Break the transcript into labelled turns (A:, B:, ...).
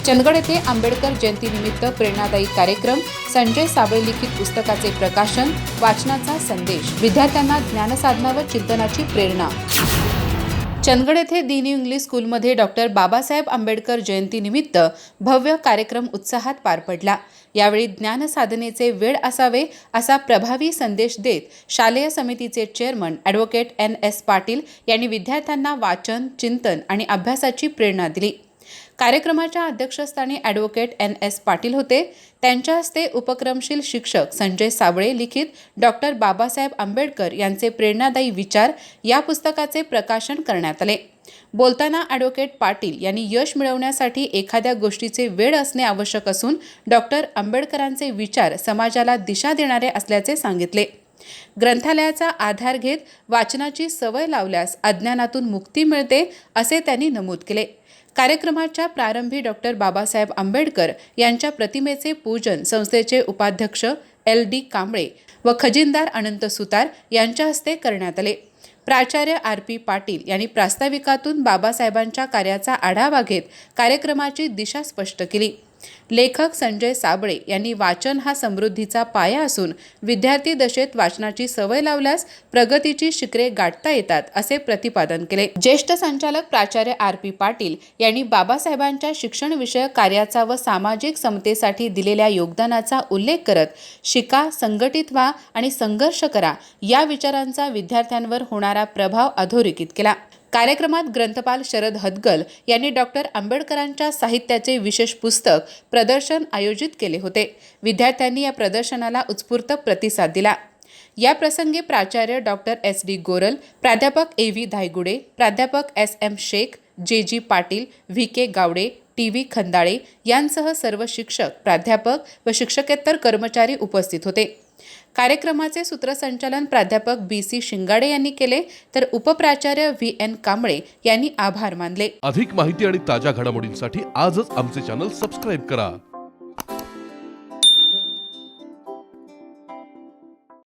A: चंदगड येथे आंबेडकर जयंतीनिमित्त प्रेरणादायी कार्यक्रम, संजय साबळे लिखित पुस्तकाचे प्रकाशन, वाचनाचा संदेश, विद्यार्थ्यांना ज्ञानसाधना व चिंतनाची प्रेरणा। चंदगड येथे दी न्यू इंग्लिश स्कूलमध्ये डॉक्टर बाबासाहेब आंबेडकर जयंतीनिमित्त भव्य कार्यक्रम उत्साहात पार पडला। यावेळी ज्ञानसाधनेचे वेळ असावे असा प्रभावी संदेश देत शालेय समितीचे चेअरमन ॲडव्होकेट NS पाटील यांनी विद्यार्थ्यांना वाचन, चिंतन आणि अभ्यासाची प्रेरणा दिली। कार्यक्रमाच्या अध्यक्षस्थानी ॲडव्होकेट NS पाटील होते। त्यांच्या हस्ते उपक्रमशील शिक्षक संजय साबळे लिखित डॉक्टर बाबासाहेब आंबेडकर यांचे प्रेरणादायी विचार या पुस्तकाचे प्रकाशन करण्यात आले। बोलताना ॲडव्होकेट पाटील यांनी यश मिळवण्यासाठी एखाद्या गोष्टीचे वेळ असणे आवश्यक असून डॉक्टर आंबेडकरांचे विचार समाजाला दिशा देणारे असल्याचे सांगितले। ग्रंथालयाचा आधार घेत वाचनाची सवय लावल्यास अज्ञानातून मुक्ती मिळते असे त्यांनी नमूद केले। कार्यक्रमाच्या प्रारंभी डॉक्टर बाबासाहेब आंबेडकर यांच्या प्रतिमेचे पूजन संस्थेचे उपाध्यक्ष LD कांबळे व खजिनदार अनंत सुतार यांच्या हस्ते करण्यात आले। प्राचार्य RP पाटील यांनी प्रास्ताविकातून बाबासाहेबांच्या कार्याचा आढावा घेत कार्यक्रमाची दिशा स्पष्ट केली। लेखक संजय साबळे यांनी वाचन हा समृद्धीचा पाया असून विद्यार्थी दशेत वाचनाची सवय लावल्यास प्रगतीची शिखरे गाठता येतात असे प्रतिपादन केले। ज्येष्ठ संचालक प्राचार्य RP पाटील यांनी बाबासाहेबांच्या शिक्षणविषयक कार्याचा व सामाजिक समतेसाठी दिलेल्या योगदानाचा उल्लेख करत शिका, संघटित व्हा आणि संघर्ष करा या विचारांचा विद्यार्थ्यांवर होणारा प्रभाव अधोरेखित केला। कार्यक्रमात ग्रंथपाल शरद हदगल यांनी डॉक्टर आंबेडकरांच्या साहित्याचे विशेष पुस्तक प्रदर्शन आयोजित केले होते। विद्यार्थ्यांनी या प्रदर्शनाला उत्स्फूर्त प्रतिसाद दिला। या प्रसंगी प्राचार्य डॉक्टर SD गोरल, प्राध्यापक AV धायगुडे, प्राध्यापक SM Shaikh, JG Patil, VK Gawade, TV खंदाळे यांसह सर्व शिक्षक, प्राध्यापक व शिक्षकेतर कर्मचारी उपस्थित होते। कार्यक्रमाचे सूत्रसंचालन प्राध्यापक BC शिंगाडे यांनी केले तर उपप्राचार्य VN कांबळे यांनी आभार मानले।
B: अधिक माहिती आणि ताज्या घडामोडींसाठी आजच आमचे चॅनल सबस्क्राइब करा।